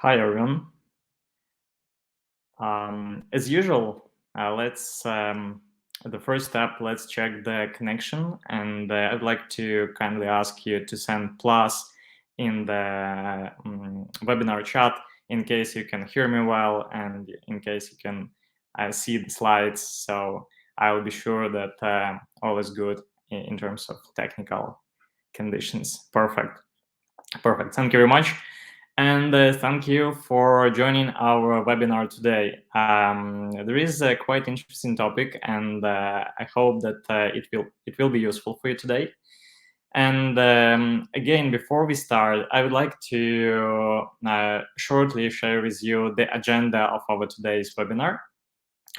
Hi everyone. As usual, let's the first step. Let's check the connection, and I'd like to kindly ask you to send plus in the webinar chat in case you can hear me well, and in case you can see the slides. So I will be sure that all is good in terms of technical conditions. Perfect. Thank you very much. And thank you for joining our webinar today. There is a quite interesting topic, and I hope that it will be useful for you today. And again, before we start, I would like to shortly share with you the agenda of our today's webinar.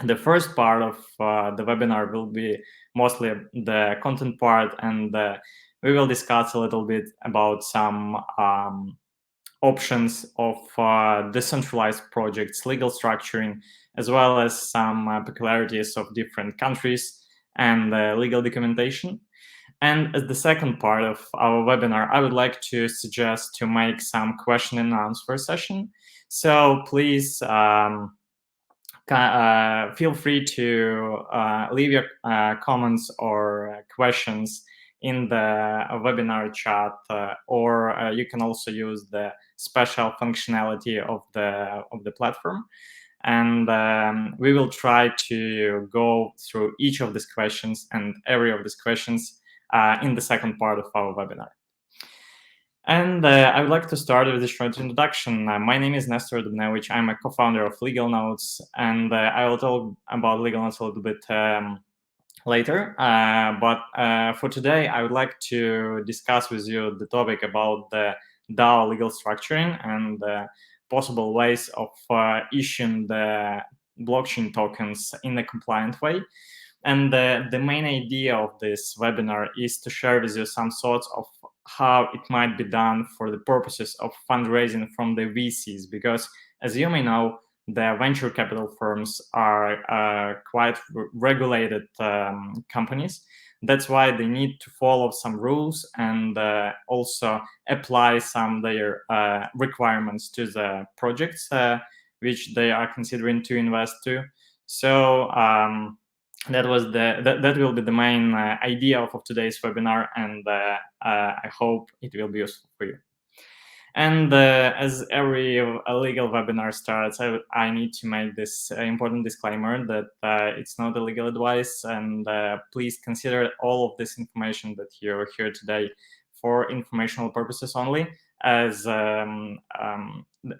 The first part of the webinar will be mostly the content part, and we will discuss a little bit about some options of decentralized projects, legal structuring, as well as some peculiarities of different countries and legal documentation. And as the second part of our webinar, I would like to suggest to make some question and answer session. So please feel free to leave your comments or questions in the webinar chat, or you can also use the special functionality of the platform. And we will try to go through each of these questions and every of these questions in the second part of our webinar. And I would like to start with a short introduction. My name is Nestor Dubnevich. I'm a co-founder of Legal Notes, and I will talk about Legal Notes a little bit later. But for today, I would like to discuss with you the topic about the DAO legal structuring and possible ways of issuing the blockchain tokens in a compliant way. And the main idea of this webinar is to share with you some thoughts of how it might be done for the purposes of fundraising from the VCs, because as you may know, the venture capital firms are quite regulated companies. That's why they need to follow some rules and also apply some their requirements to the projects which they are considering to invest to. So that will be the main idea of today's webinar, and I hope it will be useful for you. And as every legal webinar starts, I need to make this important disclaimer that it's not a legal advice, and please consider all of this information that you hear today for informational purposes only, as a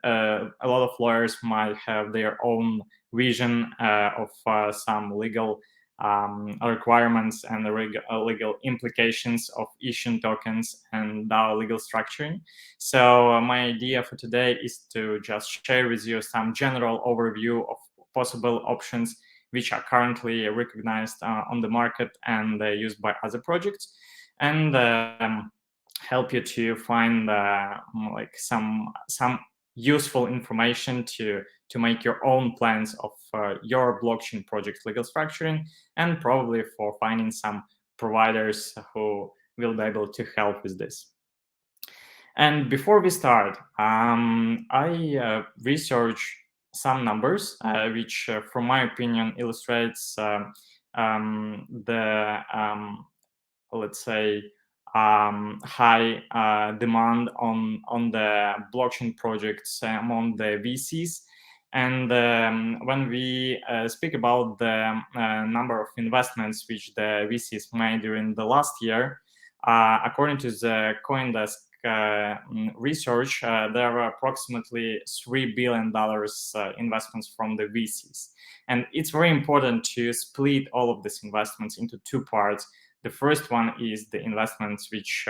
lot of lawyers might have their own vision of some legal requirements and the legal implications of issuing tokens and DAO legal structuring. So my idea for today is to just share with you some general overview of possible options which are currently recognized on the market and used by other projects, and help you to find like some useful information to make your own plans of your blockchain project legal structuring, and probably for finding some providers who will be able to help with this. And before we start, I researched some numbers which, from my opinion, illustrates the let's say high demand on the blockchain projects among the VCs. And when we speak about the number of investments which the VCs made during the last year, according to the CoinDesk research, there were approximately $3 billion investments from the VCs. And it's very important to split all of these investments into two parts. The first one is the investments which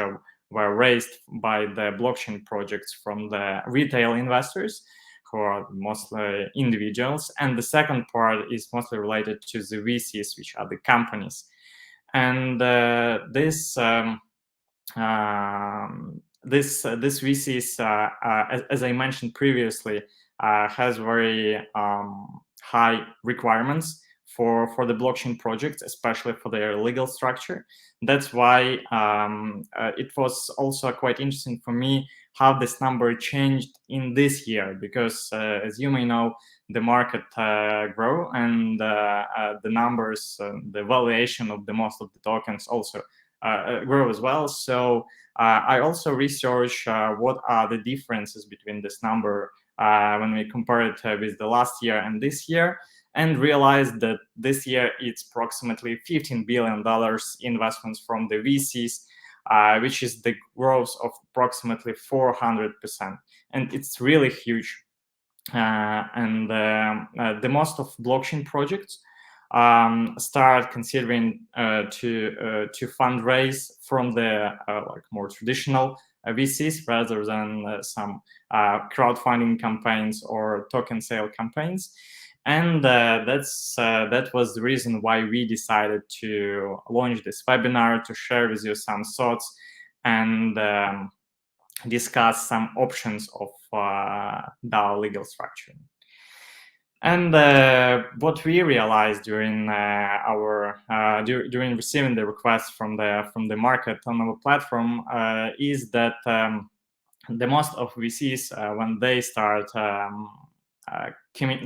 were raised by the blockchain projects from the retail investors, who are mostly individuals. And the second part is mostly related to the VCs, which are the companies. And this VCs, as I mentioned previously, has very high requirements for the blockchain projects, especially for their legal structure. That's why it was also quite interesting for me how this number changed in this year, because as you may know, the market grow, and the numbers, the valuation of the most of the tokens also grow as well. So I also research what are the differences between this number when we compare it with the last year and this year, and realized that this year it's approximately $15 billion investments from the VCs, which is the growth of approximately 400%. And it's really huge. The most of blockchain projects start considering to fundraise from the like more traditional VCs rather than some crowdfunding campaigns or token sale campaigns. And that was the reason why we decided to launch this webinar, to share with you some thoughts and discuss some options of DAO legal structure. And what we realized during during receiving the requests from the market on our platform is that the most of VCs when they start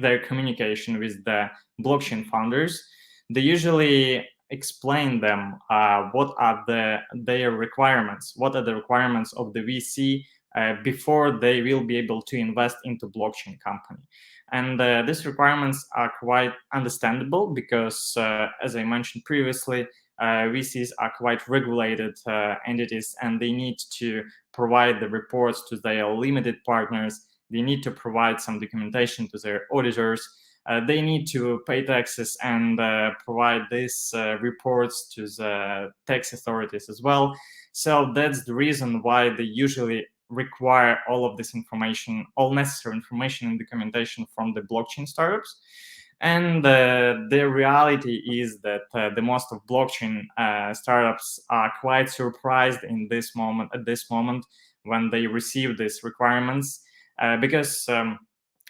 their communication with the blockchain founders, they usually explain them what are their requirements, what are the requirements of the VC before they will be able to invest into blockchain company. And these requirements are quite understandable because, as I mentioned previously, VCs are quite regulated entities, and they need to provide the reports to their limited partners. They need to provide some documentation to their auditors. They need to pay taxes and provide these reports to the tax authorities as well. So that's the reason why they usually require all of this information, all necessary information and documentation from the blockchain startups. And the reality is that the most of blockchain startups are quite surprised at this moment when they receive these requirements, because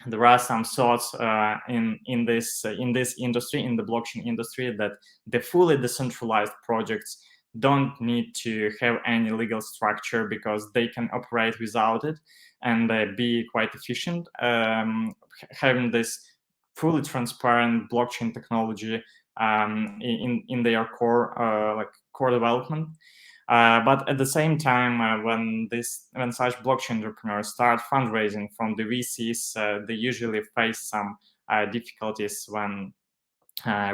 there are some thoughts in this industry, in the blockchain industry, that the fully decentralized projects don't need to have any legal structure because they can operate without it and be quite efficient, having this fully transparent blockchain technology in their core development. But at the same time, when such blockchain entrepreneurs start fundraising from the VCs, they usually face some difficulties when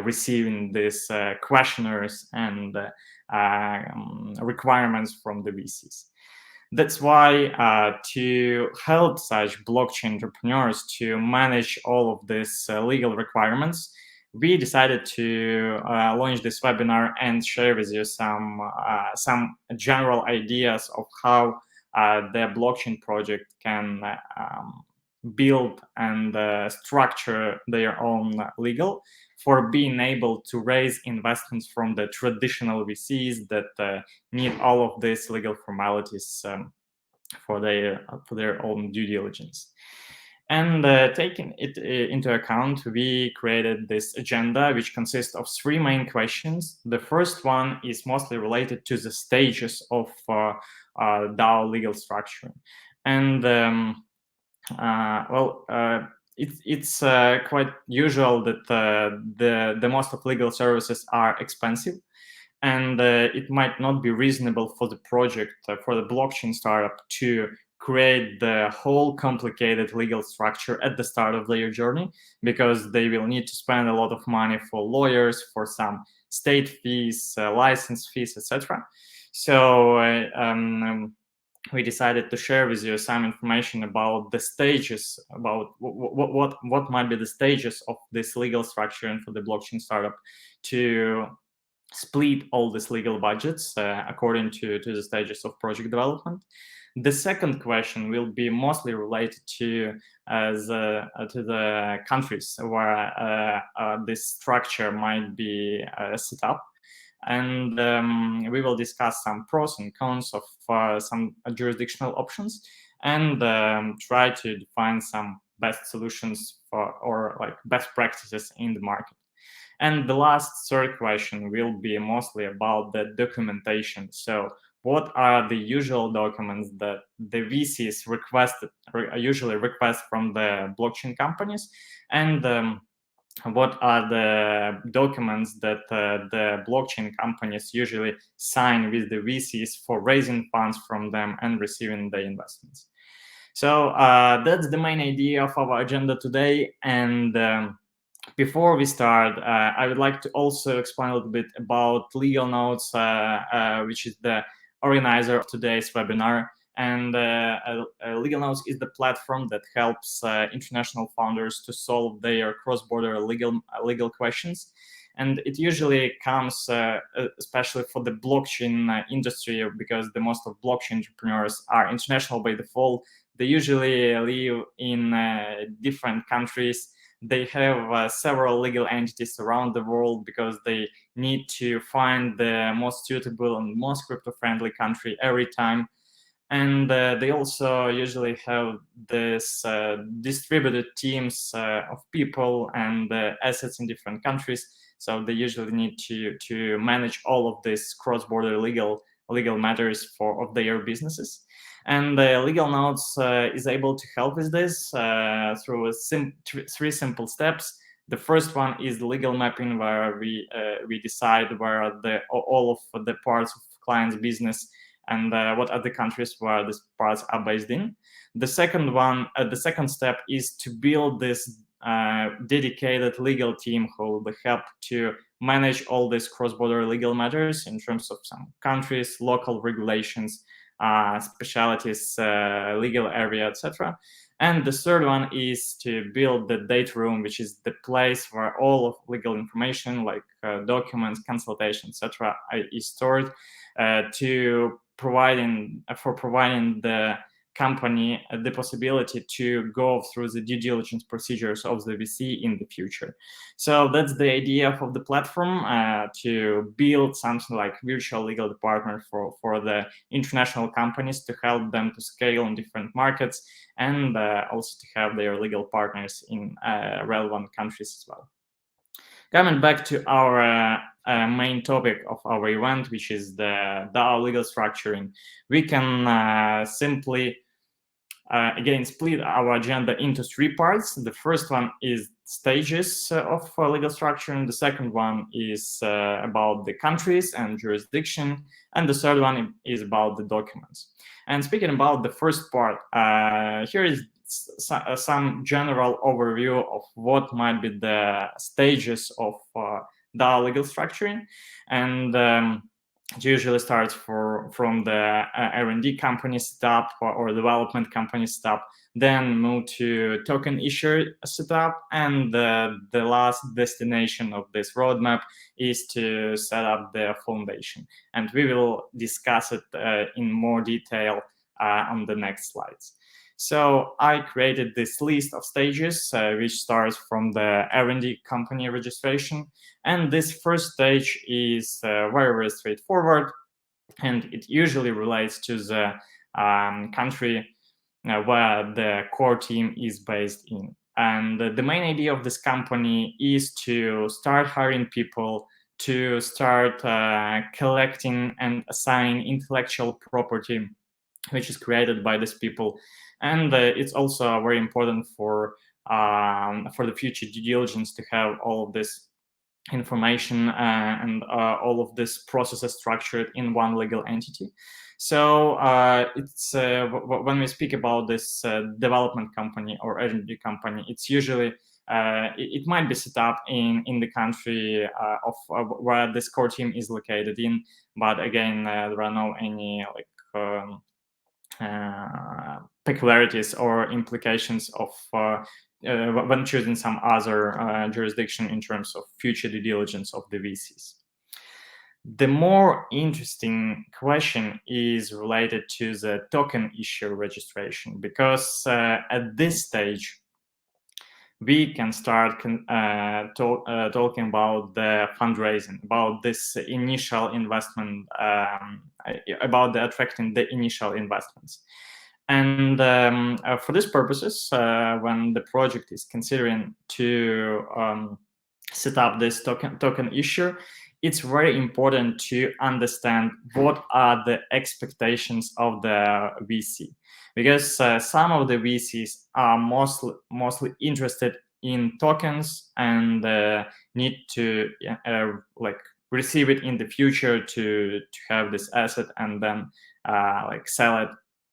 receiving these questionnaires and requirements from the VCs. That's why to help such blockchain entrepreneurs to manage all of these legal requirements, we decided to launch this webinar and share with you some general ideas of how the blockchain project can build and structure their own legal for being able to raise investments from the traditional VCs that need all of these legal formalities for their own due diligence. And taking it into account, we created this agenda, which consists of 3 main questions. The first one is mostly related to the stages of DAO legal structure. And it's quite usual that the most of legal services are expensive, and it might not be reasonable for the project, for the blockchain startup, to create the whole complicated legal structure at the start of their journey, because they will need to spend a lot of money for lawyers, for some state fees, license fees, etc. So we decided to share with you some information about the stages, about what might be the stages of this legal structure, and for the blockchain startup to split all these legal budgets according to the stages of project development. The second question will be mostly related to the countries where this structure might be set up. And we will discuss some pros and cons of some jurisdictional options, and try to define some best solutions or best practices in the market. And the third question will be mostly about the documentation. So what are the usual documents that the VCs usually request from the blockchain companies, and what are the documents that the blockchain companies usually sign with the VCs for raising funds from them and receiving the investments. So that's the main idea of our agenda today. And before we start, I would like to also explain a little bit about Legal Notes, which is the organizer of today's webinar. And Legal Notes is the platform that helps international founders to solve their cross-border legal questions. And it usually comes, especially for the blockchain industry, because the most of blockchain entrepreneurs are international by default. They usually live in different countries. They have several legal entities around the world because they need to find the most suitable and most crypto-friendly country every time. And they also usually have this distributed teams of people and assets in different countries. So they usually need to manage all of these cross-border legal matters of their businesses. And Legal Notes is able to help with this through three simple steps. The first one is the legal mapping, where we decide where are all of the parts of client's business and what are the countries where these parts are based in. The second step is to build this dedicated legal team who will help to manage all these cross-border legal matters in terms of some countries, local regulations, specialties, legal area, etc. And the third one is to build the data room, which is the place where all of legal information like documents, consultation, etc. is stored to providing the company the possibility to go through the due diligence procedures of the VC in the future. So that's the idea of the platform, to build something like virtual legal department for the international companies to help them to scale in different markets and also to have their legal partners in relevant countries as well. Coming back to our main topic of our event, which is the DAO legal structuring, we can simply again split our agenda into three parts. The first one is stages of legal structuring. The second one is about the countries and jurisdiction. And the third one is about the documents. And speaking about the first part, here is some general overview of what might be the stages of DAO legal structuring. And it usually starts from the R&D company setup or development company setup, then move to token issuer setup, and the last destination of this roadmap is to set up the foundation. And we will discuss it in more detail on the next slides. So I created this list of stages, which starts from the R&D company registration. And this first stage is very, very straightforward. And it usually relates to the country where the core team is based in. And the main idea of this company is to start hiring people, to start collecting and assigning intellectual property, which is created by these people. And it's also very important for the future due diligence to have all of this information and all of this processes structured in one legal entity. So it's when we speak about this development company or R&D company, it's usually it might be set up in the country of where this core team is located in, but again there are no any like peculiarities or implications of when choosing some other jurisdiction in terms of future due diligence of the VCs. The more interesting question is related to the token issue registration, because at this stage, we can start talking about the fundraising, about this initial investment, about attracting the initial investments. And for these purposes, when the project is considering to set up this token issuer, it's very important to understand what are the expectations of the VC, because some of the VCs are mostly interested in tokens and need to like receive it in the future to have this asset and then like sell it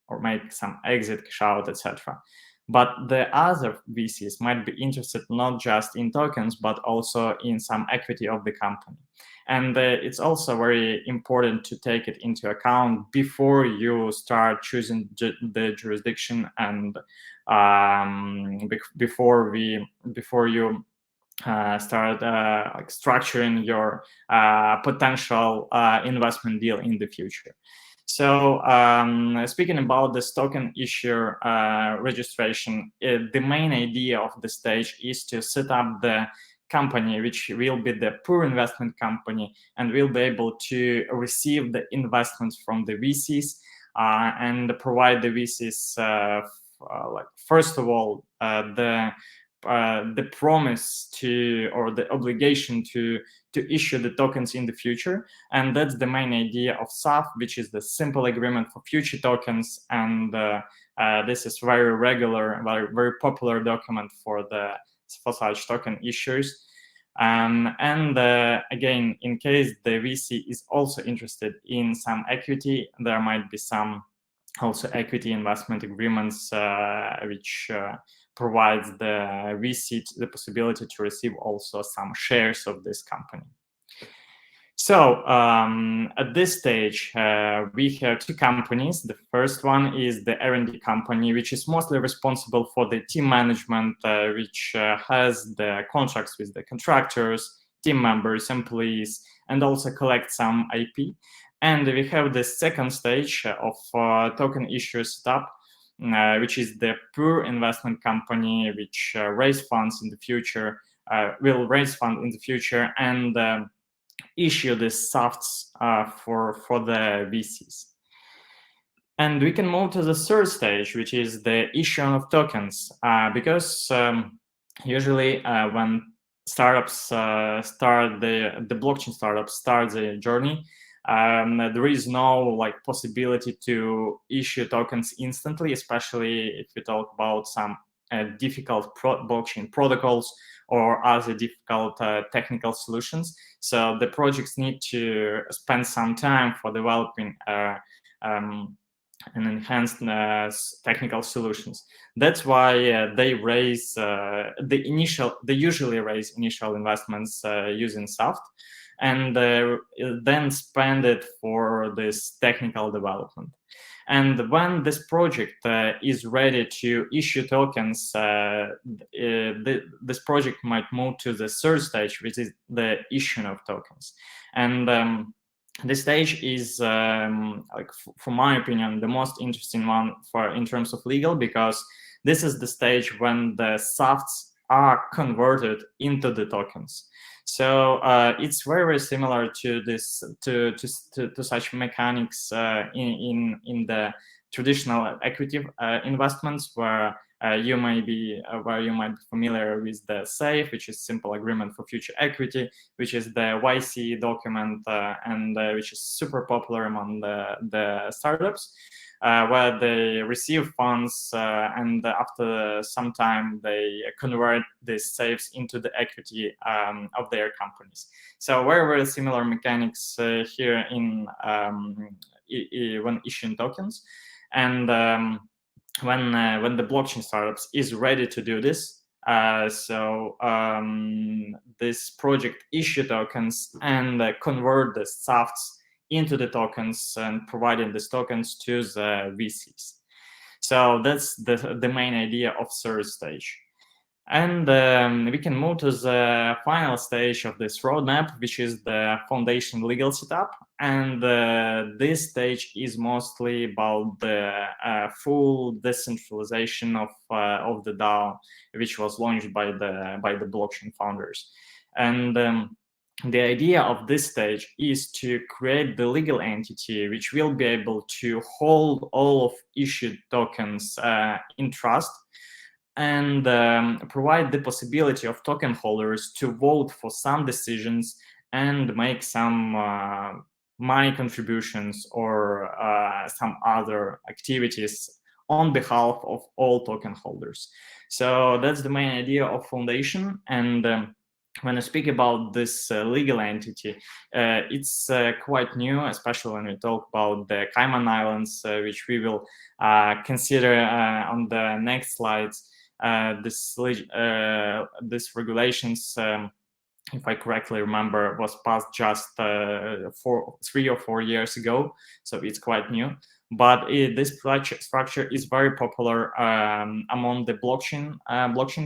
or make some exit, cash out, etc. But the other VCs might be interested not just in tokens, but also in some equity of the company. And it's also very important to take it into account before you start choosing the jurisdiction and before you start like structuring your potential investment deal in the future. So speaking about this token issuer registration, the main idea of the stage is to set up the company which will be the pure investment company and will be able to receive the investments from the VCs and provide the VCs like first of all the promise to or the obligation to issue the tokens in the future. And that's the main idea of SAF, which is the simple agreement for future tokens. And this is very regular, very popular document for such token issuers. And again, in case the VC is also interested in some equity, there might be some also equity investment agreements which provides the VC the possibility to receive also some shares of this company. So at this stage, we have two companies. The first one is the R&D company, which is mostly responsible for the team management, which has the contracts with the contractors, team members, employees, and also collect some IP. And we have the second stage of token issuer setup, which is the pure investment company, which raise funds in the future, will raise funds in the future and issue the softs for the VCs. And we can move to the third stage, which is the issuing of tokens, because usually when startups start the blockchain startups start the journey, there is no like possibility to issue tokens instantly, especially if we talk about some difficult blockchain protocols or other difficult technical solutions. So the projects need to spend some time for developing and enhanced technical solutions. That's why they usually raise initial investments using soft, and then spend it for this technical development. And when this project is ready to issue tokens, this project might move to the third stage, which is the issuing of tokens. And this stage is, like, from my opinion, the most interesting one in terms of legal, because this is the stage when the softs are converted into the tokens. So it's very similar to this to such mechanics in the traditional equity investments, where you might be familiar with the SAFE, which is simple agreement for future equity, which is the YC document and which is super popular among the startups. Where they receive funds and after some time they convert these safes into the equity of their companies. So very similar mechanics here in when issuing tokens. And when the blockchain startups is ready to do this, this project issue tokens and convert the softs into the tokens and providing these tokens to the VCs. So that's the main idea of third stage. And we can move to the final stage of this roadmap, which is the foundation legal setup. And this stage is mostly about the full decentralization of the DAO, which was launched by the blockchain founders. And the idea of this stage is to create the legal entity which will be able to hold all of issued tokens in trust, and provide the possibility of token holders to vote for some decisions and make some money contributions or some other activities on behalf of all token holders. So that's the main idea of foundation. And when I speak about this legal entity, it's quite new, especially when we talk about the Cayman Islands, which we will consider on the next slides. This regulations, if I correctly remember, was passed just 3 or 4 years ago, so it's quite new. But this structure is very popular among the blockchain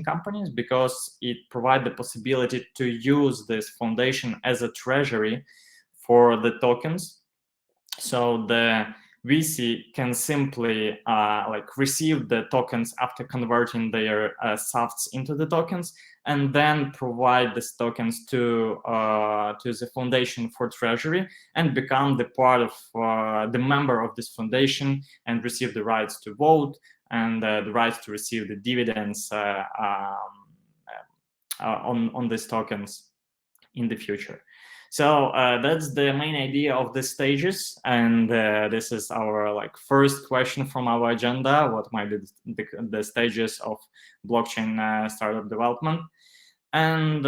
companies, because it provides the possibility to use this foundation as a treasury for the tokens. So the VC can simply receive the tokens after converting their softs into the tokens, and then provide these tokens to the foundation for treasury, and become the part of the member of this foundation, and receive the rights to vote and the rights to receive the dividends on these tokens in the future. So that's the main idea of the stages, and this is our first question from our agenda: what might be the stages of blockchain startup development and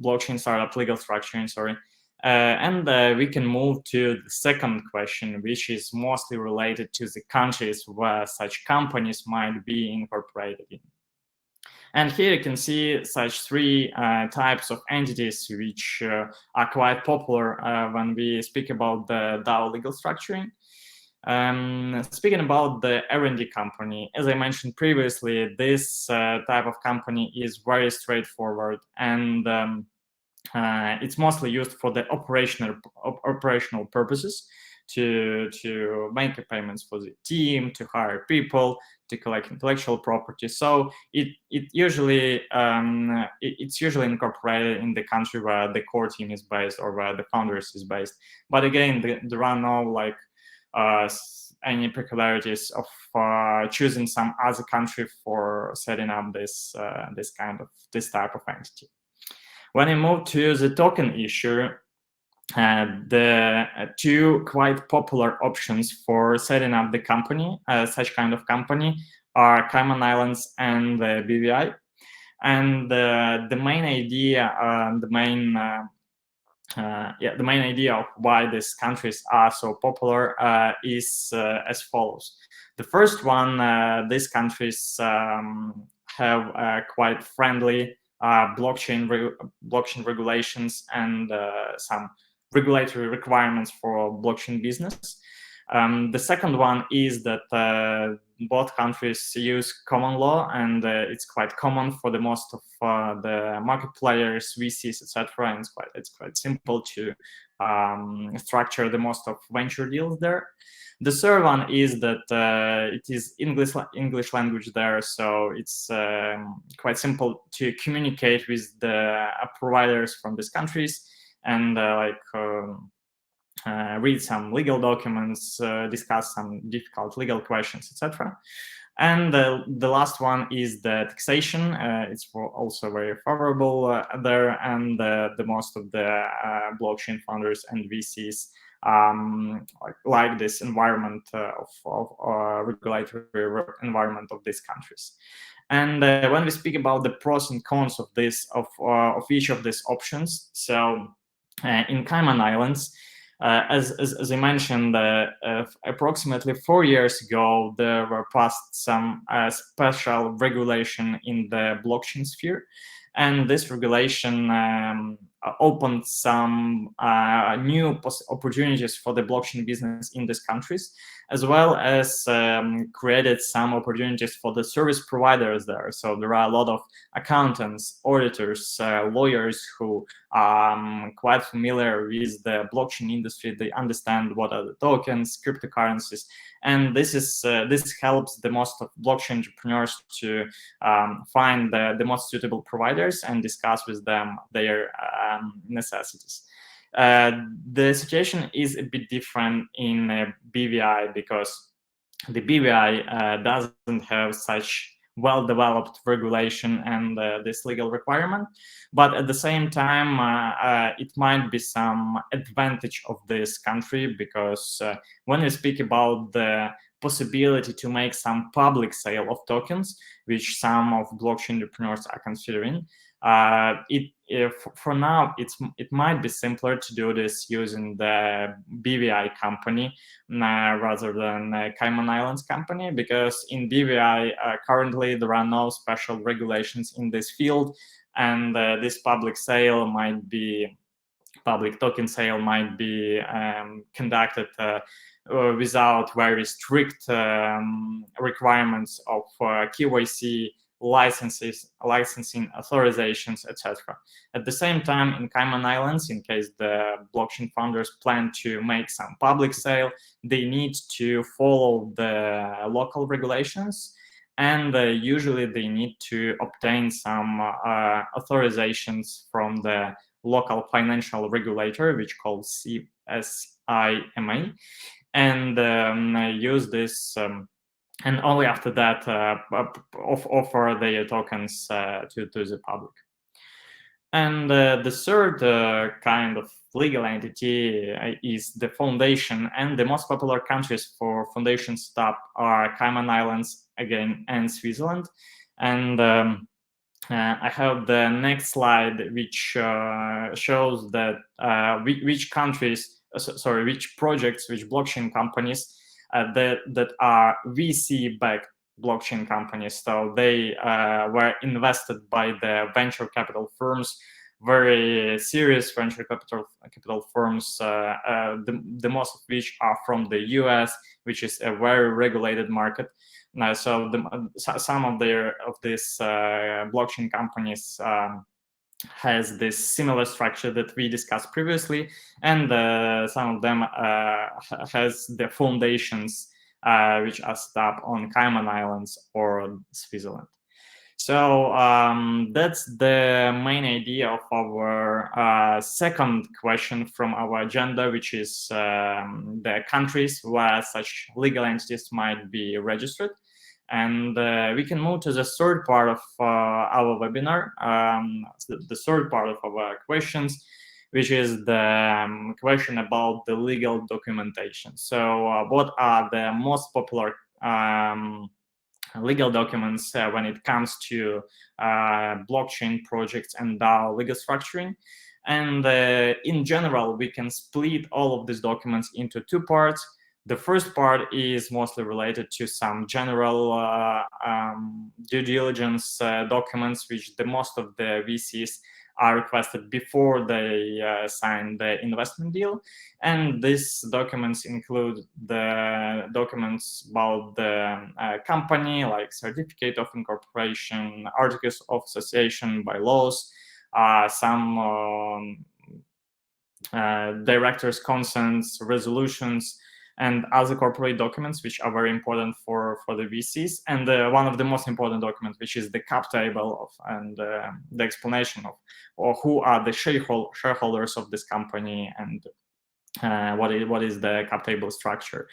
blockchain startup legal structuring? Sorry. And we can move to the second question, which is mostly related to the countries where such companies might be incorporated in. And here you can see such 3 types of entities which are quite popular when we speak about the DAO legal structuring. Speaking about the R&D company, as I mentioned previously, this type of company is very straightforward, and it's mostly used for the operational purposes, to make payments for the team, to hire people, to collect intellectual property. So it's usually incorporated in the country where the core team is based or where the founders is based. But again, there are no any peculiarities of choosing some other country for setting up this type of entity. When I move to the token issuer, the 2 quite popular options for setting up the company, such kind of company, are Cayman Islands and the BVI. And the main idea, the main idea of why these countries are so popular is as follows. The first one, these countries have quite friendly blockchain regulations and some regulatory requirements for blockchain business. The second one is that both countries use common law, and it's quite common for the most of the market players, VCs, etc. And it's quite simple to structure the most of venture deals there. The third one is that it is English language there, so it's quite simple to communicate with the providers from these countries, and read some legal documents, discuss some difficult legal questions, etc. And the last one is the taxation. It's also very favorable there, and the most of the blockchain founders and VCs like this environment of regulatory environment of these countries. And when we speak about the pros and cons of each of these options, so in Cayman Islands, as I mentioned, approximately 4 years ago, there were passed some special regulation in the blockchain sphere, and this regulation opened some new opportunities for the blockchain business in these countries, as well as created some opportunities for the service providers there. So there are a lot of accountants, auditors, lawyers who are quite familiar with the blockchain industry. They understand what are the tokens, cryptocurrencies, and this helps the most of blockchain entrepreneurs to find the most suitable providers and discuss with them their necessities. The situation is a bit different in BVI, because the BVI doesn't have such well-developed regulation and this legal requirement. But at the same time, it might be some advantage of this country, because when we speak about the possibility to make some public sale of tokens, which some of blockchain entrepreneurs are considering, for now it might be simpler to do this using the BVI company rather than Cayman Islands company, because in BVI currently there are no special regulations in this field, and this public token sale might be conducted without very strict requirements of KYC, licensing authorizations, etc. At the same time, in Cayman Islands, in case the blockchain founders plan to make some public sale, they need to follow the local regulations, and usually they need to obtain some authorizations from the local financial regulator, which called CSIMA, and use this, and only after that offer their tokens to the public. And the third kind of legal entity is the foundation, and the most popular countries for foundation setup are Cayman Islands again and Switzerland. And I have the next slide, which shows that which projects, which blockchain companies that are VC-backed blockchain companies. So they were invested by the venture capital firms, very serious venture capital firms, the most of which are from the US, which is a very regulated market. So some of these blockchain companies has this similar structure that we discussed previously, and some of them has the foundations which are set up on Cayman Islands or Switzerland. So that's the main idea of our second question from our agenda, which is the countries where such legal entities might be registered. And we can move to the third part of our webinar, the third part of our questions, which is the question about the legal documentation. So what are the most popular legal documents when it comes to blockchain projects and DAO legal structuring? And in general, we can split all of these documents into two parts. The first part is mostly related to some general due diligence documents, which the most of the VCs are requested before they sign the investment deal. And these documents include the documents about the company, like certificate of incorporation, articles of association, bylaws, some directors' consents, resolutions, and other corporate documents, which are very important for the VCs. And one of the most important documents, which is the cap table and the explanation of or who are the shareholders of this company, and what is the cap table structure.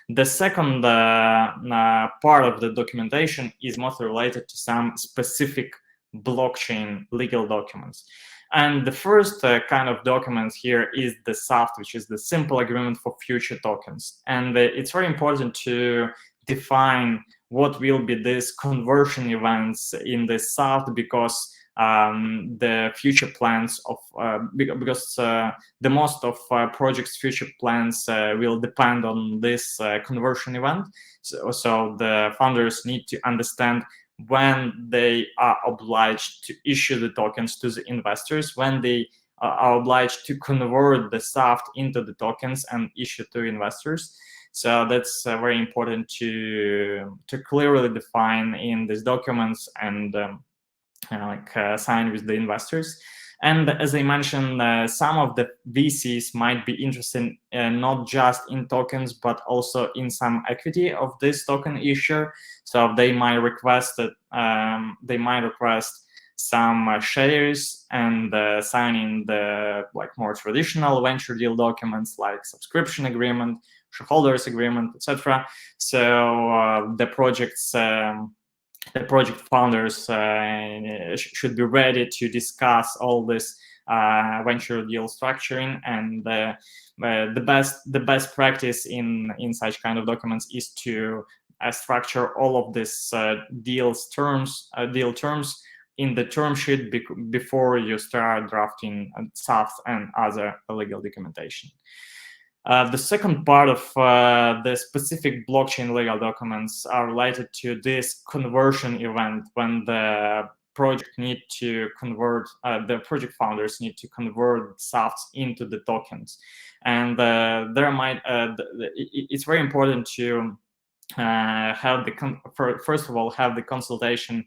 The second part of the documentation is mostly related to some specific blockchain legal documents. And the first kind of document here is the SAFT, which is the simple agreement for future tokens. And it's very important to define what will be these conversion events in the SAFT, because the future plans of because the most of projects' future plans will depend on this conversion event. So the founders need to understand when they are obliged to issue the tokens to the investors, when they are obliged to convert the SAFT into the tokens and issue to investors. So that's very important to clearly define in these documents and sign with the investors. And as I mentioned, some of the VCs might be interested not just in tokens, but also in some equity of this token issuer. So they might request that some shares and signing the more traditional venture deal documents like subscription agreement, shareholders agreement, etc. So the projects the project founders should be ready to discuss all this venture deal structuring, and the best practice in such kind of documents is to structure all of this deal terms in the term sheet before you start drafting SAFs and other legal documentation. The second part of the specific blockchain legal documents are related to this conversion event, when the project need to convert, the project founders need to convert SAFs into the tokens. And it's very important to have first of all have the consultation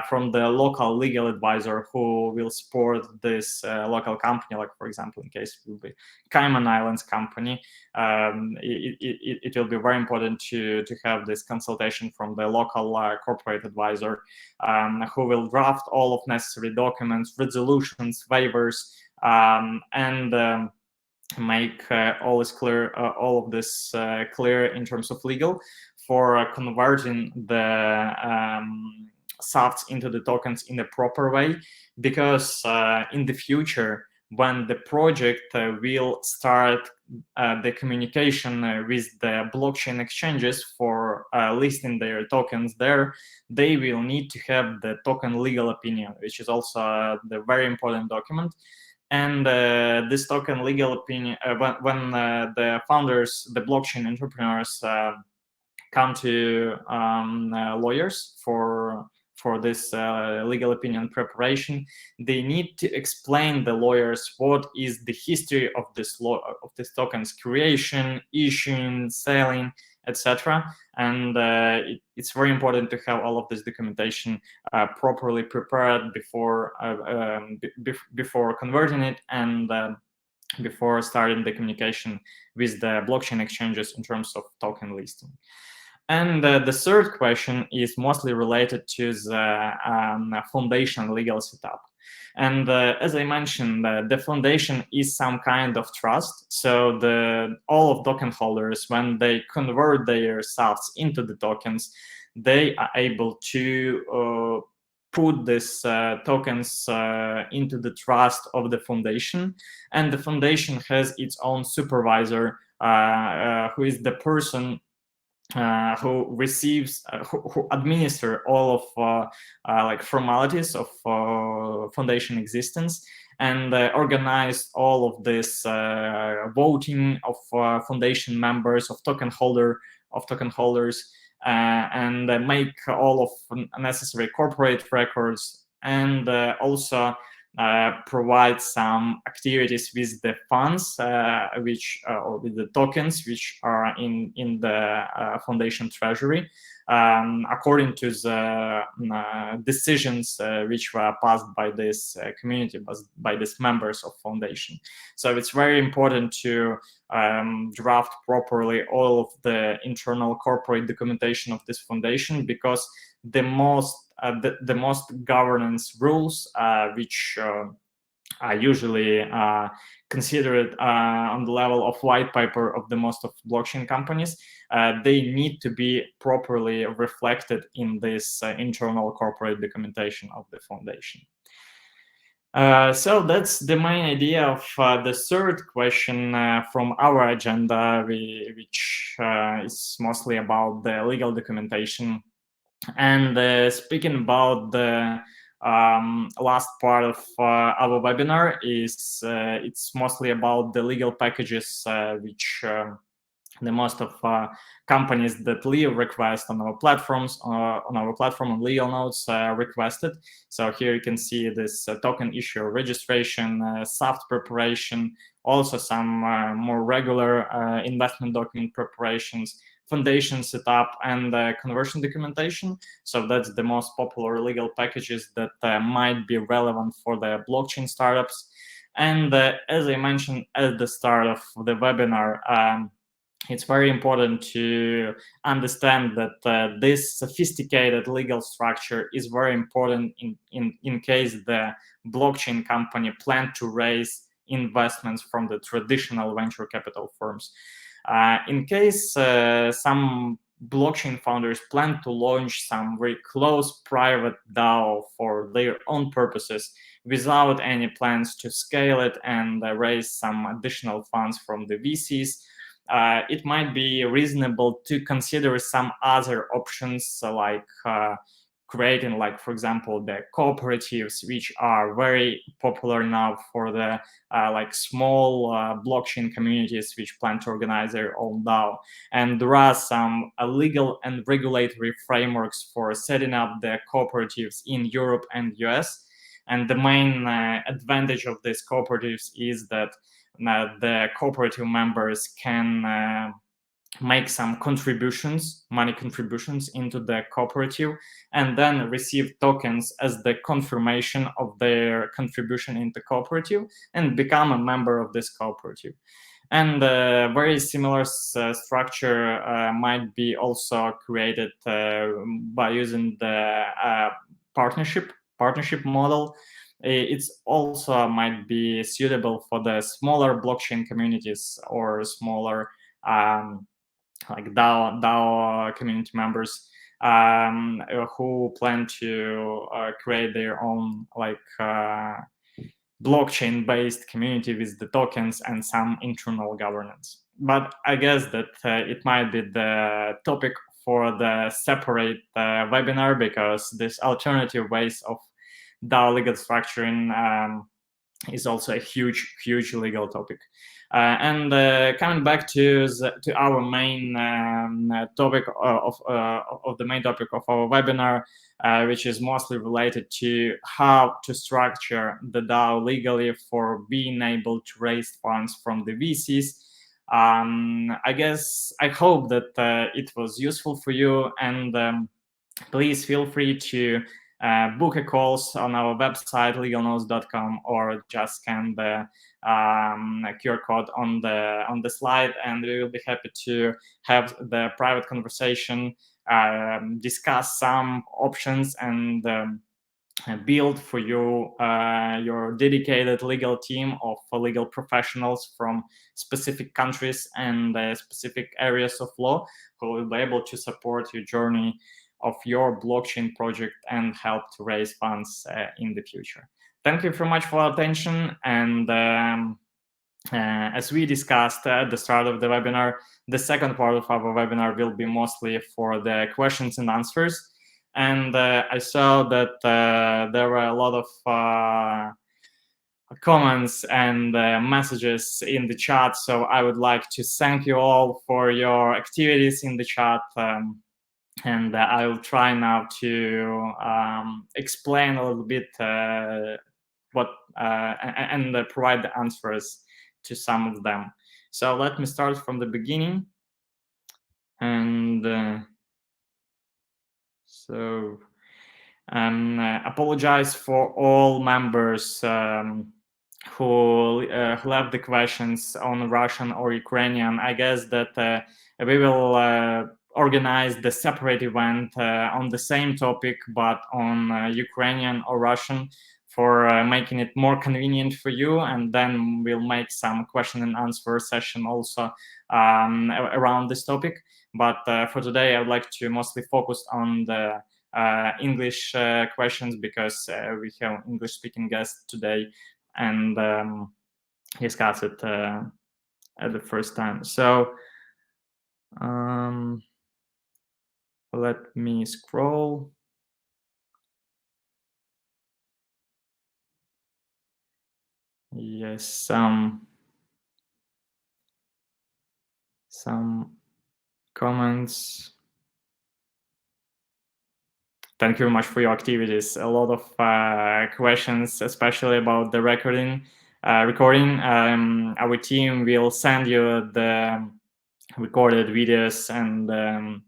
from the local legal advisor who will support this local company. Like, for example, in case it will be Cayman Islands company, it will be very important to have this consultation from the local corporate advisor, who will draft all of necessary documents, resolutions, waivers, and make all of this clear in terms of legal for converting the SAFs into the tokens in a proper way. Because in the future, when the project will start the communication with the blockchain exchanges for listing their tokens there, they will need to have the token legal opinion, which is also the very important document. And this token legal opinion, when the founders, the blockchain entrepreneurs, come to lawyers for this legal opinion preparation, they need to explain the lawyers what is the history of this token's creation, issuing, selling, etc. And it's very important to have all of this documentation properly prepared before converting it, and before starting the communication with the blockchain exchanges in terms of token listing. And the third question is mostly related to the foundation legal setup. And as I mentioned, the foundation is some kind of trust. So all of token holders, when they convert their SAFs into the tokens, they are able to put these tokens into the trust of the foundation. And the foundation has its own supervisor, who is the person who receives, who administer all of like formalities of foundation existence, and organize all of this voting of foundation members, of token holders, and make all of necessary corporate records, and also provide some activities with the funds, or with the tokens which are in the foundation treasury, according to the decisions which were passed by this community, by these members of foundation. So it's very important to draft properly all of the internal corporate documentation of this foundation, because the most governance rules, which are usually considered on the level of white paper of the most of blockchain companies, they need to be properly reflected in this internal corporate documentation of the foundation. So that's the main idea of the third question from our agenda, which is mostly about the legal documentation. And speaking about the last part of our webinar, is it's mostly about the legal packages which the most of companies that leave request on our platforms, on legal notes requested. So here you can see this token issuer registration, SAFT preparation, also some more regular investment document preparations, foundation setup, and conversion documentation. So that's the most popular legal packages that might be relevant for the blockchain startups. And as I mentioned at the start of the webinar, it's very important to understand that this sophisticated legal structure is very important in case the blockchain company plan to raise investments from the traditional venture capital firms. In case some blockchain founders plan to launch some very close private DAO for their own purposes without any plans to scale it and raise some additional funds from the VCs, it might be reasonable to consider some other options like creating, like, for example, the cooperatives, which are very popular now for the like small blockchain communities which plan to organize their own DAO. And there are some legal and regulatory frameworks for setting up the cooperatives in Europe and US. And the main advantage of these cooperatives is that the cooperative members can make some contributions, money contributions into the cooperative, and then receive tokens as the confirmation of their contribution into cooperative and become a member of this cooperative. And a very similar structure might be also created by using the partnership model. It's also might be suitable for the smaller blockchain communities or smaller like DAO community members who plan to create their own like blockchain-based community with the tokens and some internal governance. But I guess that it might be the topic for the separate webinar, because this alternative ways of DAO legal structuring is also a huge legal topic. And coming back to our main topic of the main topic of our webinar, which is mostly related to how to structure the DAO legally for being able to raise funds from the VCs. I hope that it was useful for you, and please feel free to book a calls on our website legalnotes.com, or just scan the QR code on the slide, and we will be happy to have the private conversation, discuss some options, and build for you your dedicated legal team of legal professionals from specific countries and specific areas of law, who will be able to support your journey of your blockchain project and help to raise funds in the future. Thank you very much for your attention. And as we discussed at the start of the webinar, the second part of our webinar will be mostly for the questions and answers. And I saw that there were a lot of comments and messages in the chat. So I would like to thank you all for your activities in the chat. And I will try now to explain a little bit what and provide the answers to some of them. So let me start from the beginning. And so apologize for all members who left the questions on Russian or Ukrainian. I guess that we will organize the separate event on the same topic, but on Ukrainian or Russian, for making it more convenient for you. And then we'll make some question and answer session also around this topic. But for today, I would like to mostly focus on the English questions, because we have English speaking guests today, and discuss it at the first time. So let me scroll. Yes, some comments. Thank you very much for your activities. A lot of questions, especially about the recording. Our team will send you the recorded videos, and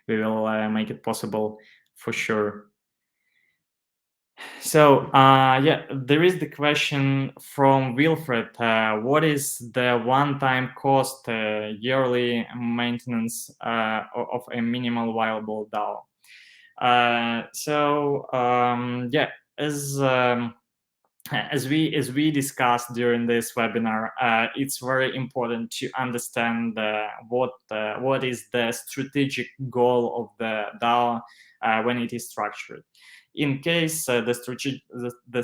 we will make it possible for sure. So yeah, there is the question from Wilfred. What is the one-time cost yearly maintenance of a minimal viable DAO? So yeah, as as we discussed during this webinar, it's very important to understand what is the strategic goal of the DAO when it is structured. In case the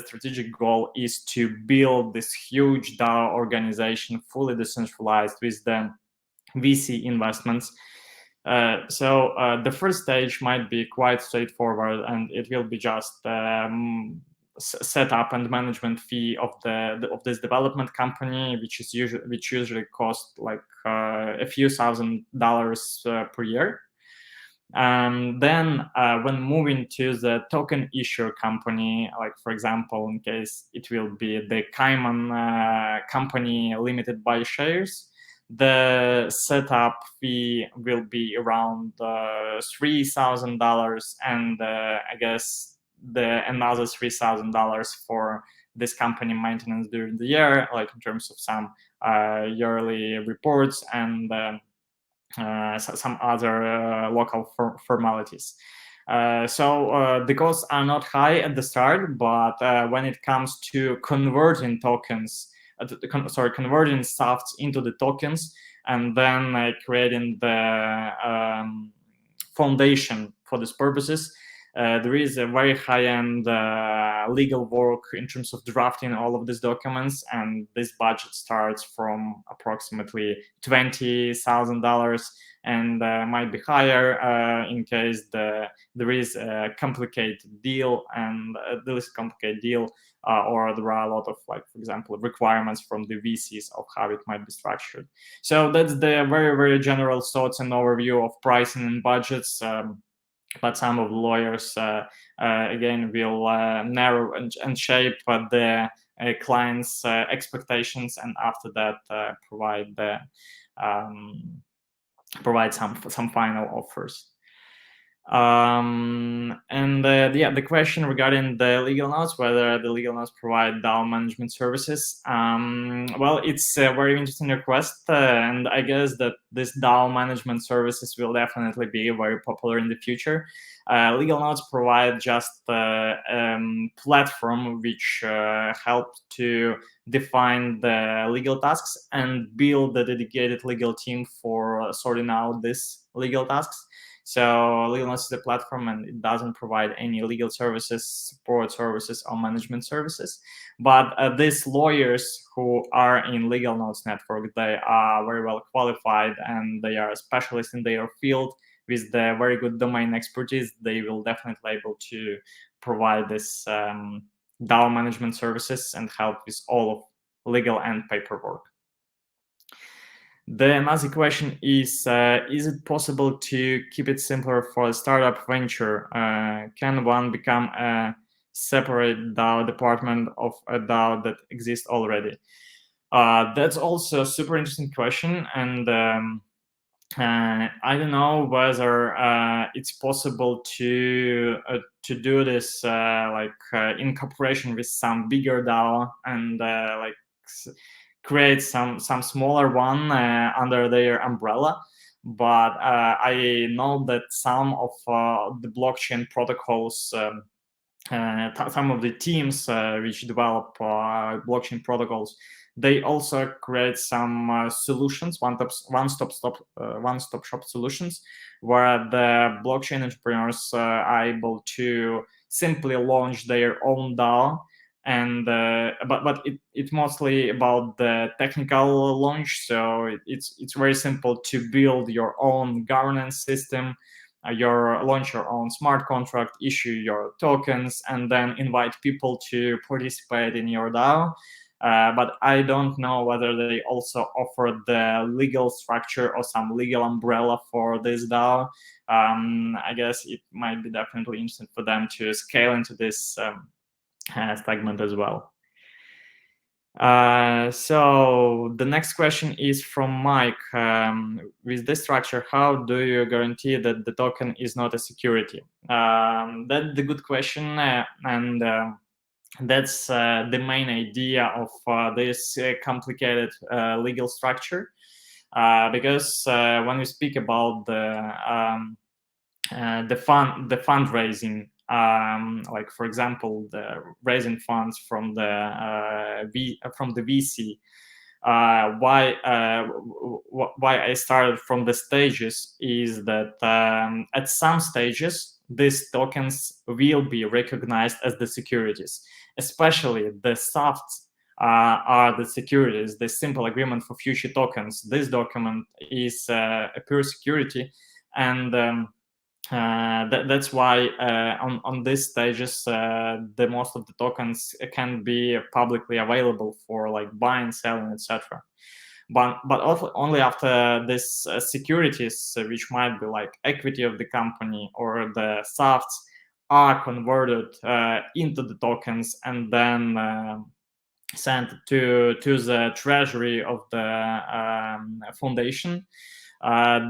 strategic goal is to build this huge DAO organization, fully decentralized, with the VC investments. So the first stage might be quite straightforward, and it will be just setup and management fee of this development company, which usually cost like a few $1,000s per year. Then when moving to the token issuer company, like for example, in case it will be the Cayman company limited by shares, the setup fee will be around $3,000, and I guess another $3,000 for this company maintenance during the year, like in terms of some yearly reports and some other local formalities. So the costs are not high at the start, but when it comes to converting tokens, converting safts into the tokens, and then creating the foundation for these purposes, there is a very high-end legal work in terms of drafting all of these documents, and this budget starts from approximately $20,000 and might be higher in case there is a complicated deal, and or there are a lot of, like, for example, requirements from the VCs of how it might be structured. So that's the very, very general thoughts and overview of pricing and budgets. But some of the lawyers, again, will narrow and shape the client's expectations, and after that provide some final offers. The question regarding the legal notes, whether the legal notes provide DAO management services. Well, it's a very interesting request, and I guess that this DAO management services will definitely be very popular in the future. Legal notes provide just a platform which helps to define the legal tasks and build the dedicated legal team for sorting out these legal tasks. So legal notes is a platform, and it doesn't provide any legal services, support services, or management services. But these lawyers who are in legal notes network, they are very well qualified, and they are specialists in their field with the very good domain expertise. They will definitely able to provide this DAO management services and help with all of legal and paperwork. The another question is it possible to keep it simpler for a startup venture? Can one become a separate DAO department of a DAO that exists already? That's also a super interesting question, and I don't know whether it's possible to do this in cooperation with some bigger DAO and create some smaller one under their umbrella. But I know that some of the blockchain protocols, some of the teams which develop blockchain protocols, they also create some solutions, one-stop shop solutions, where the blockchain entrepreneurs are able to simply launch their own DAO. And but it's mostly about the technical launch. So it's very simple to build your own governance system, launch your own smart contract, issue your tokens, and then invite people to participate in your DAO. But I don't know whether they also offer the legal structure or some legal umbrella for this DAO. I guess it might be definitely interesting for them to scale into this segment as well. So the next question is from Mike. With this structure, how do you guarantee that the token is not a security? That's the good question, and that's the main idea of this complicated legal structure, because when we speak about the fundraising like for example, the raising funds from the VC. Why I started from the stages is that at some stages these tokens will be recognized as the securities, especially the soft are the securities, the simple agreement for future tokens. This document is a pure security, and that's why on these stages the most of the tokens can be publicly available for like buying, selling, etc. But only after this securities, which might be like equity of the company or the softs, are converted into the tokens and then sent to the treasury of the foundation.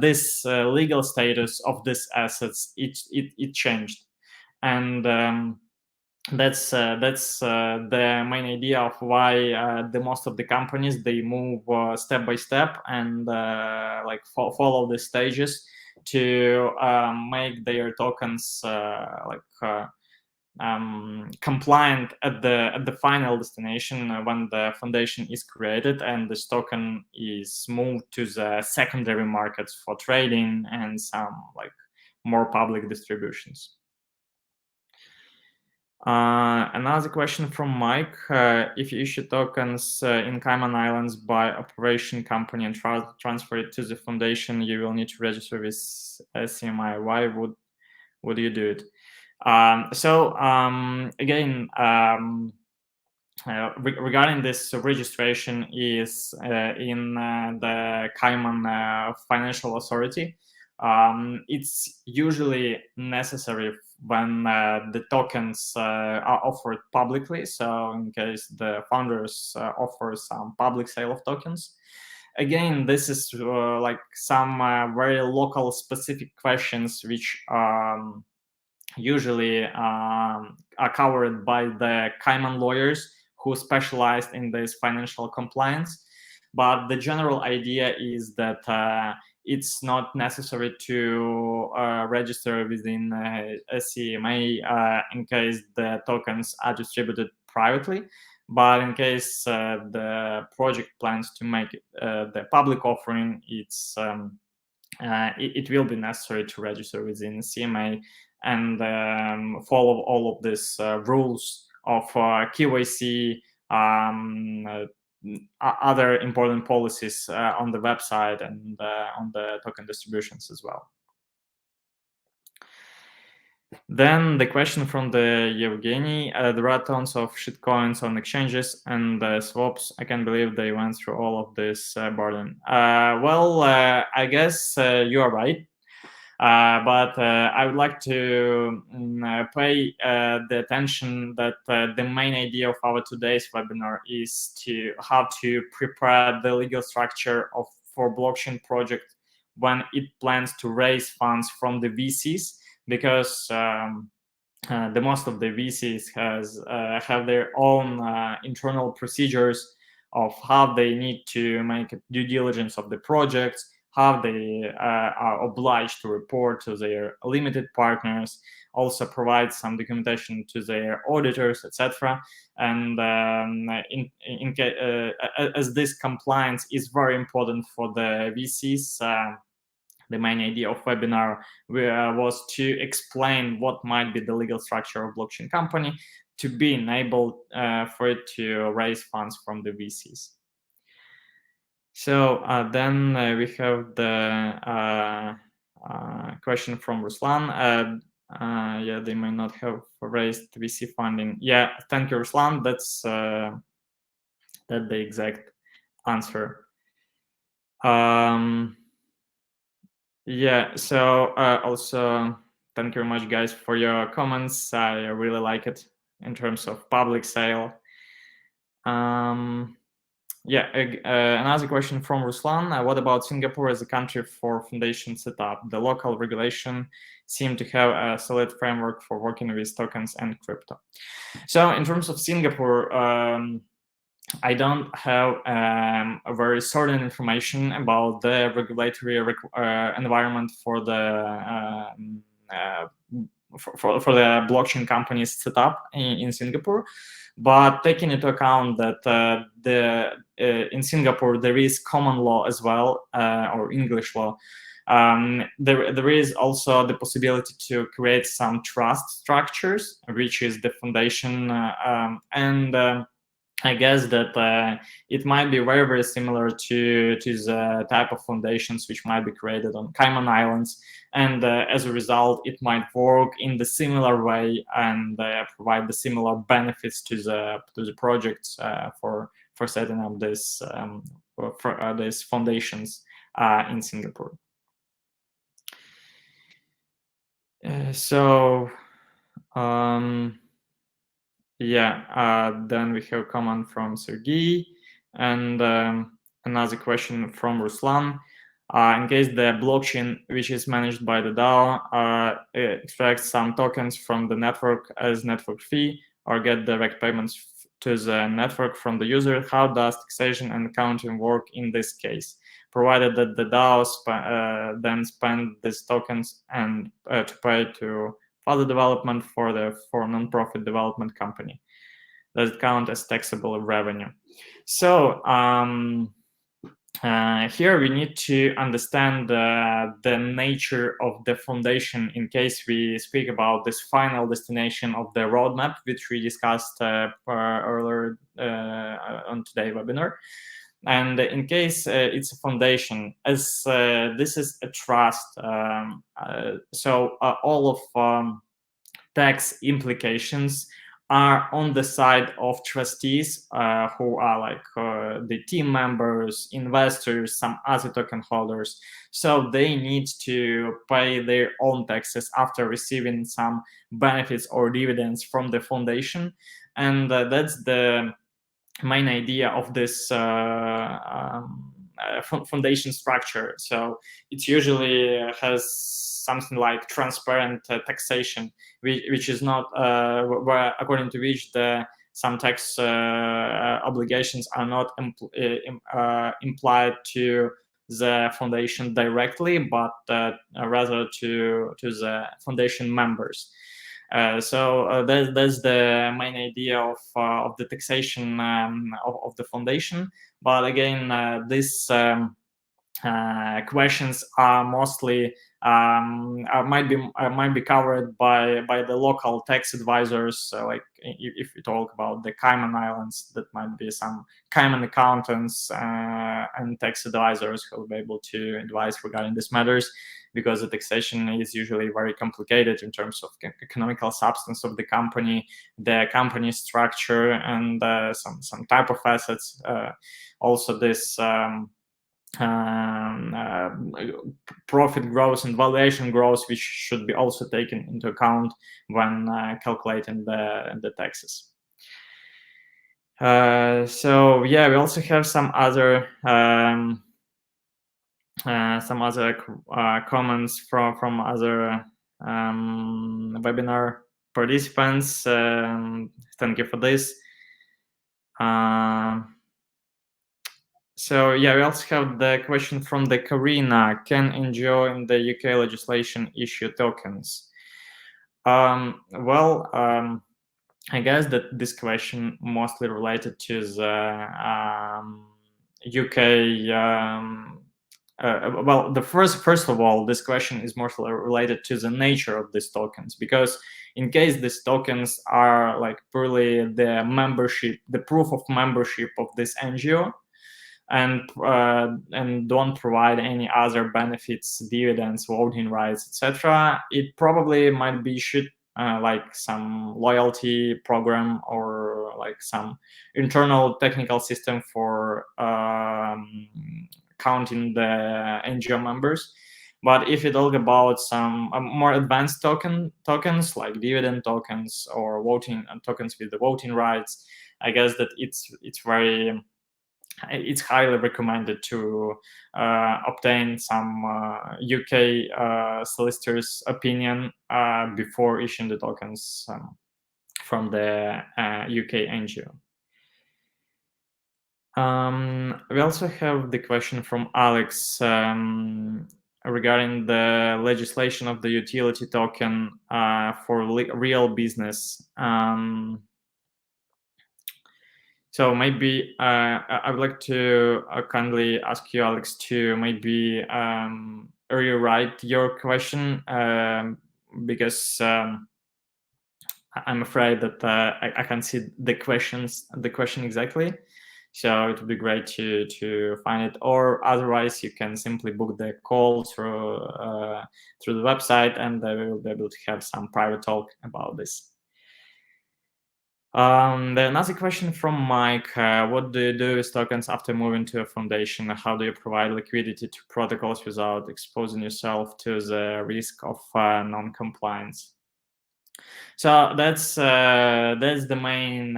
This legal status of these assets it changed, and that's the main idea of why the most of the companies they move step by step and like follow the stages to make their tokens compliant at the final destination when the foundation is created and this token is moved to the secondary markets for trading and some like more public distributions. Another question from Mike: if you issue tokens in Cayman Islands by operation company and transfer it to the foundation, you will need to register with CMI. Why would you do it? Again, regarding this registration is in the Cayman Financial Authority. It's usually necessary when the tokens are offered publicly. So in case the founders offer some public sale of tokens. Again, this is like some very local specific questions which usually are covered by the Cayman lawyers who specialize in this financial compliance. But the general idea is that it's not necessary to register within a CMA in case the tokens are distributed privately. But in case the project plans to make the public offering, it will be necessary to register within CMA and follow all of these rules of KYC, other important policies on the website and on the token distributions as well. Then the question from the Yevgeny: there are tons of shitcoins on exchanges and swaps. I can't believe they went through all of this burden. I guess you are right. But I would like to pay the attention that the main idea of our today's webinar is how to prepare the legal structure for blockchain project when it plans to raise funds from the VCs, because the most of the VCs have their own internal procedures of how they need to make due diligence of the projects, how they are obliged to report to their limited partners, also provide some documentation to their auditors, etc. And as this compliance is very important for the VCs, the main idea of webinar was to explain what might be the legal structure of blockchain company to be enabled for it to raise funds from the VCs. So then we have the question from Ruslan. Yeah, they may not have raised VC funding. Yeah, thank you, Ruslan. That's the exact answer. Yeah, so also thank you very much, guys, for your comments. I really like it in terms of public sale. Yeah, another question from Ruslan. What about Singapore as a country for foundation setup? The local regulation seem to have a solid framework for working with tokens and crypto. So in terms of Singapore, I don't have a very certain information about the regulatory environment for the for the blockchain companies set up in Singapore. But taking into account that in Singapore there is common law as well, or English law, there is also the possibility to create some trust structures, which is the foundation, and I guess that it might be very, very similar to the type of foundations which might be created on Cayman Islands, and as a result, it might work in the similar way and provide the similar benefits to the projects for setting up this for these foundations in Singapore. Then we have a comment from Sergey, and another question from Ruslan. In case the blockchain, which is managed by the DAO, extracts some tokens from the network as network fee or get direct payments to the network from the user, how does taxation and accounting work in this case? Provided that the DAOs then spend these tokens and to pay to further development for non-profit development company, does it count as taxable revenue? So here we need to understand the nature of the foundation in case we speak about this final destination of the roadmap, which we discussed earlier on today's webinar. And in case it's a foundation, as this is a trust, so all of tax implications are on the side of trustees who are like the team members, investors, some other token holders. So they need to pay their own taxes after receiving some benefits or dividends from the foundation. And that's the main idea of this foundation structure. So it usually has something like transparent taxation, which is not according to which some tax obligations are not implied to the foundation directly, but rather to the foundation members. So that's the main idea of the taxation of the foundation. But again, these questions are mostly might be covered by the local tax advisors. So like if we talk about the Cayman Islands, that might be some Cayman accountants and tax advisors who will be able to advise regarding these matters, because the taxation is usually very complicated in terms of economical substance of the company structure, and some type of assets. Also this profit growth and valuation growth, which should be also taken into account when calculating the taxes. So yeah, we also have some other comments from other webinar participants. Thank you for this. So yeah, we also have the question from the Karina. Can NGO in the UK legislation issue tokens? I guess that this question mostly related to the UK. First of all, this question is mostly related to the nature of these tokens, because in case these tokens are like purely the membership, the proof of membership of this NGO, and don't provide any other benefits, dividends, voting rights, etc., it probably might be issued like some loyalty program or like some internal technical system for counting the NGO members. But if you talk about some more advanced tokens like dividend tokens or voting tokens with the voting rights, I guess that it's highly recommended to obtain some UK solicitor's opinion before issuing the tokens from the UK NGO. We also have the question from Alex. regarding the legislation of the utility token for real business. So maybe I would like to kindly ask you, Alex, to maybe rewrite your question, because I'm afraid that I can't see the question exactly. So it would be great to find it, or otherwise you can simply book the call through the website, and we will be able to have some private talk about this. Another question from Mike: what do you do with tokens after moving to a foundation? How do you provide liquidity to protocols without exposing yourself to the risk of non-compliance? So that's the main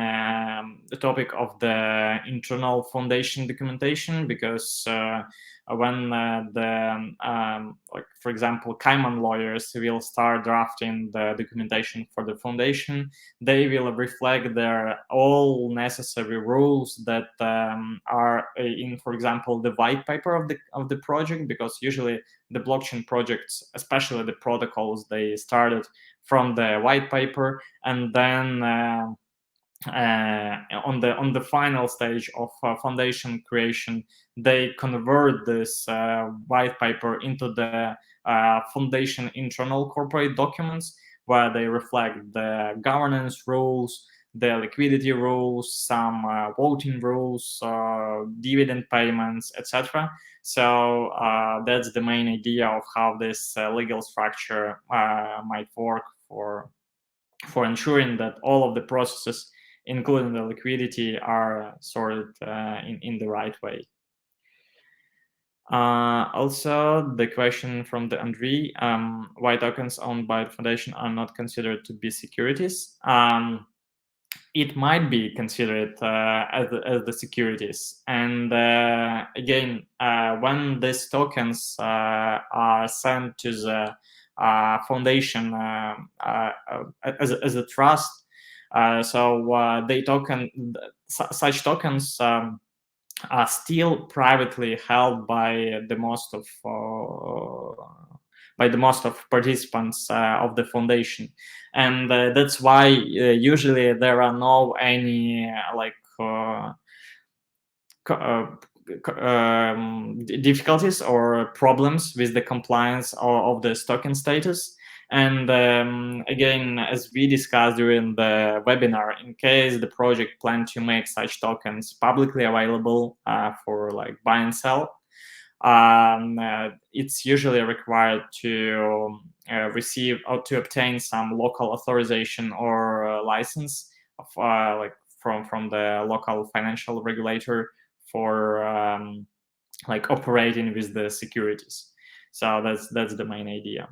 topic of the internal foundation documentation, because when like, for example, Cayman lawyers will start drafting the documentation for the foundation, they will reflect their all necessary rules that are in, for example, the white paper of the project, because usually the blockchain projects, especially the protocols, they started from the white paper, and then on the final stage of foundation creation, they convert this white paper into the foundation internal corporate documents, where they reflect the governance rules, the liquidity rules, some voting rules, dividend payments, etc. So that's the main idea of how this legal structure might work for ensuring that all of the processes, including the liquidity, are sorted in the right way. Also, the question from the Andre: why tokens owned by the foundation are not considered to be securities? It might be considered as the securities, and again, when these tokens are sent to the foundation as a trust, so such tokens are still privately held by the most of participants of the foundation, and that's why usually there are no any difficulties or problems with the compliance of the token status. And again, as we discussed during the webinar, in case the project plans to make such tokens publicly available for like buy and sell, it's usually required to receive or to obtain some local authorization or license of like from the local financial regulator for like operating with the securities. So that's the main idea.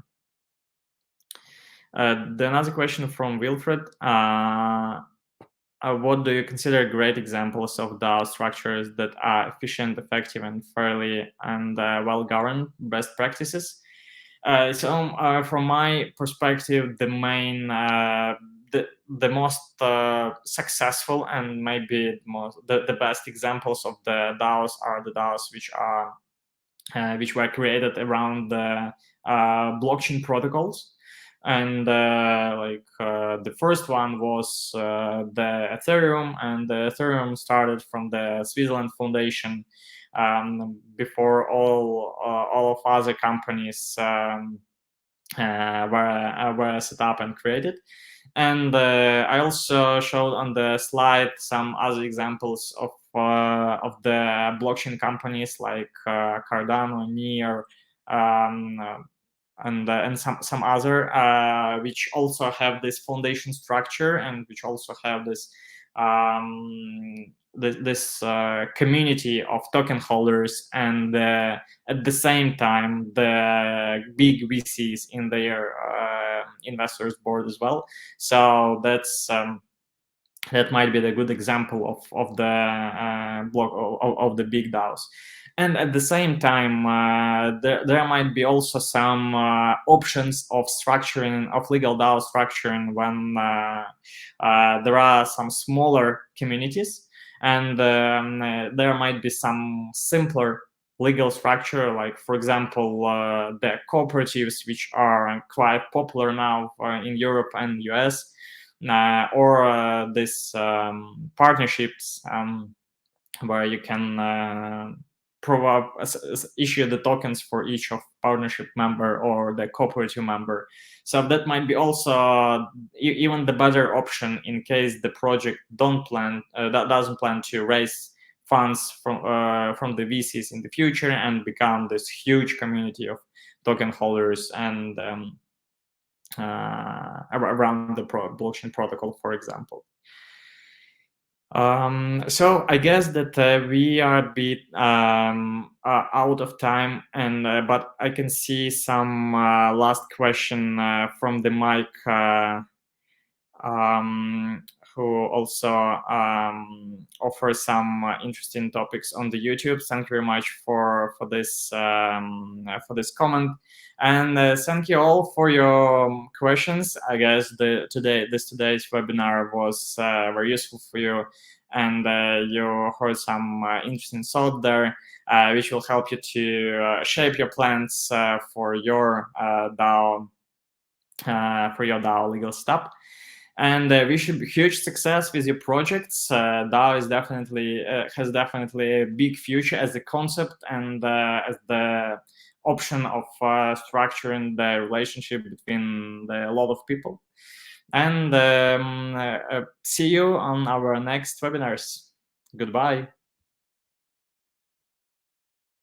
The another question from Wilfred: what do you consider great examples of DAO structures that are efficient, effective, and fairly and well-governed best practices? So from my perspective, the main the most successful and maybe the best examples of the DAOs are the DAOs which were created around the blockchain protocols. And the first one was the Ethereum, and the Ethereum started from the Switzerland Foundation before all of other companies were set up and created. And I also showed on the slide some other examples of the blockchain companies like Cardano, Near, and some other which also have this foundation structure, and which also have this this community of token holders, and at the same time the big VCs in their investors board as well. So that's that might be the good example of the block of the big DAOs. And at the same time, there might be also some options of structuring, of legal DAO structuring, when there are some smaller communities, and there might be some simpler legal structure, like for example the cooperatives, which are quite popular now in Europe and US, or this partnerships where you can issue the tokens for each of partnership member or the cooperative member. So that might be also even the better option in case the project doesn't plan to raise funds from the VCs in the future and become this huge community of token holders and around the blockchain protocol, for example. So I guess that we are a bit out of time, and but I can see some last question from the mic, who also offers some interesting topics on the YouTube. Thank you very much for this comment, and thank you all for your questions. I guess today's webinar was very useful for you, and you heard some interesting thought there, which will help you to shape your plans for your DAO legal step. And wish you huge success with your projects. DAO is has definitely a big future as a concept and as the option of structuring the relationship between a lot of people. And see you on our next webinars. Goodbye.